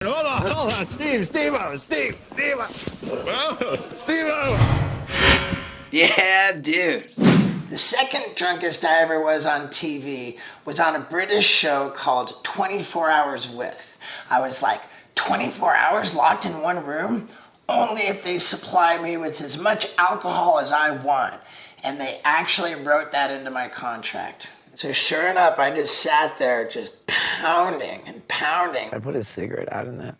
Hold on, Steve-O. Yeah, dude. The second drunkest I ever was on TV was on a British show called 24 Hours With. I was like, 24 hours locked in one room? Only if they supply me with as much alcohol as I want. And they actually wrote that into my contract. So sure enough, I just sat there just pounding and pounding. I put a cigarette out in that.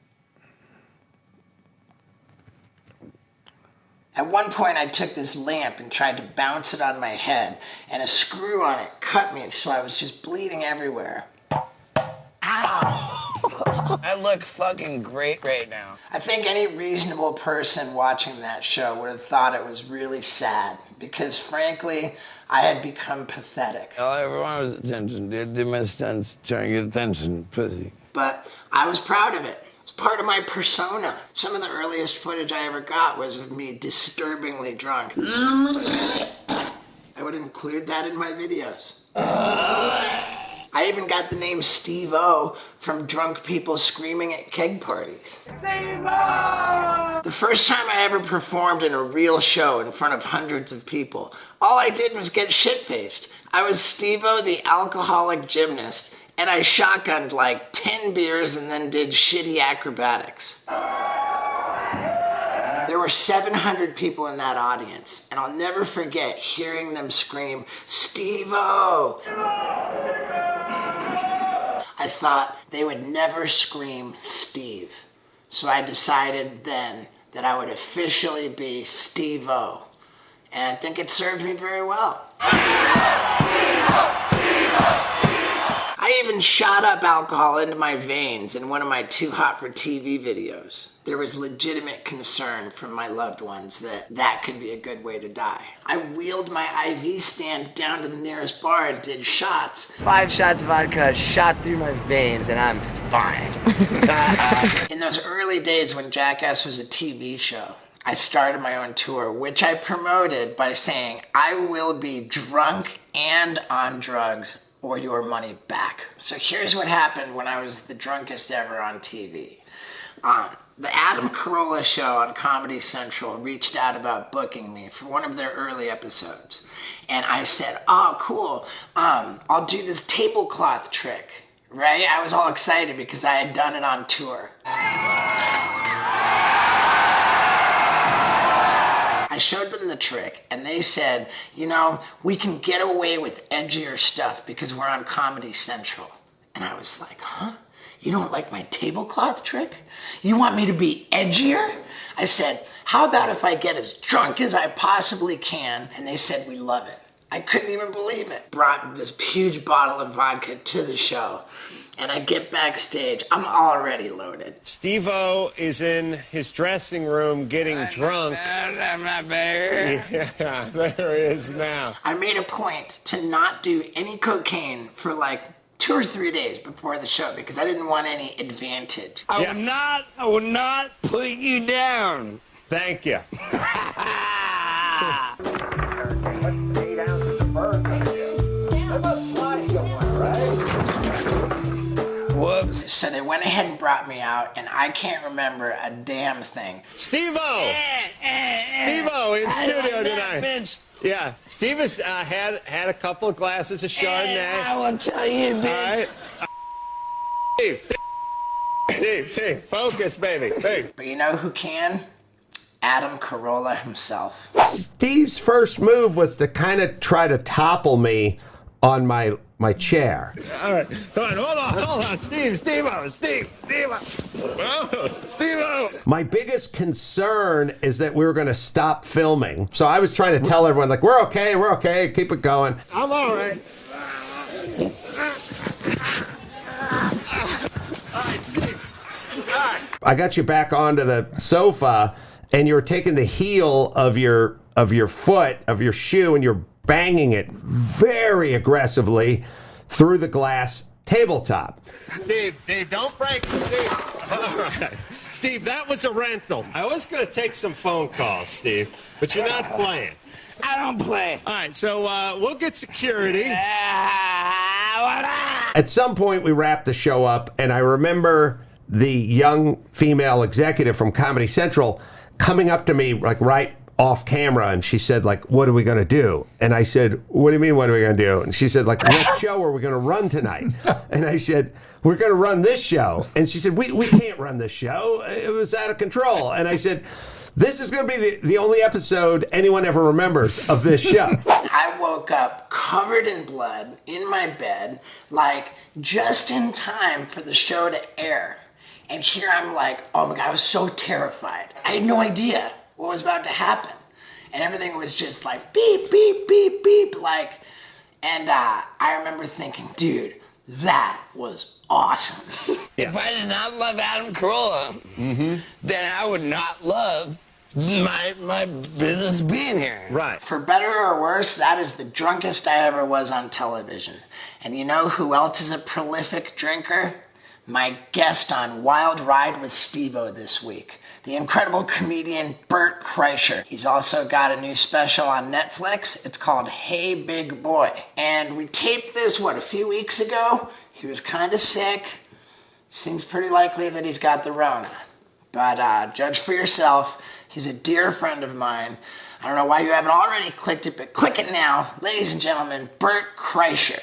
At one point, I took this lamp and tried to bounce it on my head, and a screw on it cut me, so I was just bleeding everywhere. Ow! I look fucking great right now. I think any reasonable person watching that show would have thought it was really sad, because frankly, I had become pathetic. All I ever wanted was attention, dude. Did my stunts trying to get attention, pussy. But I was proud of it. It's part of my persona. Some of the earliest footage I ever got was of me disturbingly drunk. I would include that in my videos. I even got the name Steve-O from drunk people screaming at keg parties. Steve-O! The first time I ever performed in a real show in front of hundreds of people, all I did was get shit-faced. I was Steve-O the alcoholic gymnast, and I shotgunned like 10 beers and then did shitty acrobatics. There were 700 people in that audience, and I'll never forget hearing them scream, Steve-O! I thought they would never scream Steve. So I decided then that I would officially be Steve-O. And I think it served me very well. I even shot up alcohol into my veins in one of my Too Hot for TV videos. There was legitimate concern from my loved ones that that could be a good way to die. I wheeled my IV stand down to the nearest bar and did shots. 5 shots of vodka shot through my veins and I'm fine. In those early days when Jackass was a TV show, I started my own tour, which I promoted by saying, I will be drunk and on drugs or your money back. So here's what happened when I was the drunkest ever on TV. The Adam Carolla show on Comedy Central reached out about booking me for one of their early episodes. And I said, oh, cool, I'll do this tablecloth trick, right? I was all excited because I had done it on tour. I showed them the trick, and they said, you know, we can get away with edgier stuff because we're on Comedy Central. And I was like, huh? You don't like my tablecloth trick? You want me to be edgier? I said, how about if I get as drunk as I possibly can? And they said, we love it. I couldn't even believe it. Brought this huge bottle of vodka to the show. And I get backstage. I'm already loaded. Steve-O is in his dressing room getting drunk. I'm not better. Yeah, there he is now. I made a point to not do any cocaine for like 2 or 3 days before the show because I didn't want any advantage. I will not put you down. Thank you. Whoops. So they went ahead and brought me out, and I can't remember a damn thing. Steve-O! Steve-O in studio tonight. Yeah, Steve has had a couple of glasses of Chardonnay. I will tell you, bitch. All right. Steve, focus, baby. Hey. But you know who can? Adam Carolla himself. Steve's first move was to kind of try to topple me on my chair. All right, hold on, Steve-O. My biggest concern is that we were going to stop filming. So I was trying to tell everyone, like, we're okay, keep it going. I'm all right. I got you back onto the sofa, and you were taking the heel of your foot, of your shoe, and you're banging it very aggressively through the glass tabletop. Steve, don't break. Steve. All right. Steve, that was a rental. I was going to take some phone calls, Steve, but you're not playing. I don't play. All right, so we'll get security. At some point, we wrapped the show up, and I remember the young female executive from Comedy Central coming up to me like right off camera, and she said, like, what are we going to do? And I said, what do you mean, what are we going to do? And she said, like, what show are we going to run tonight? And I said, we're going to run this show. And she said, we can't run this show. It was out of control. And I said, this is going to be the only episode anyone ever remembers of this show. I woke up covered in blood in my bed, like just in time for the show to air. And here I'm like, oh my God, I was so terrified. I had no idea what was about to happen. And everything was just like beep, beep, beep, beep, like, and I remember thinking, dude, that was awesome. If I did not love Adam Carolla, then I would not love my business being here. Right. For better or worse, that is the drunkest I ever was on television. And you know who else is a prolific drinker? My guest on Wild Ride with Steve-O this week, the incredible comedian Bert Kriescher. He's also got a new special on Netflix. It's called Hey Big Boy. And we taped this, a few weeks ago? He was kind of sick. Seems pretty likely that he's got the Rona. But judge for yourself. He's a dear friend of mine. I don't know why you haven't already clicked it, but click it now. Ladies and gentlemen, Bert Kriescher.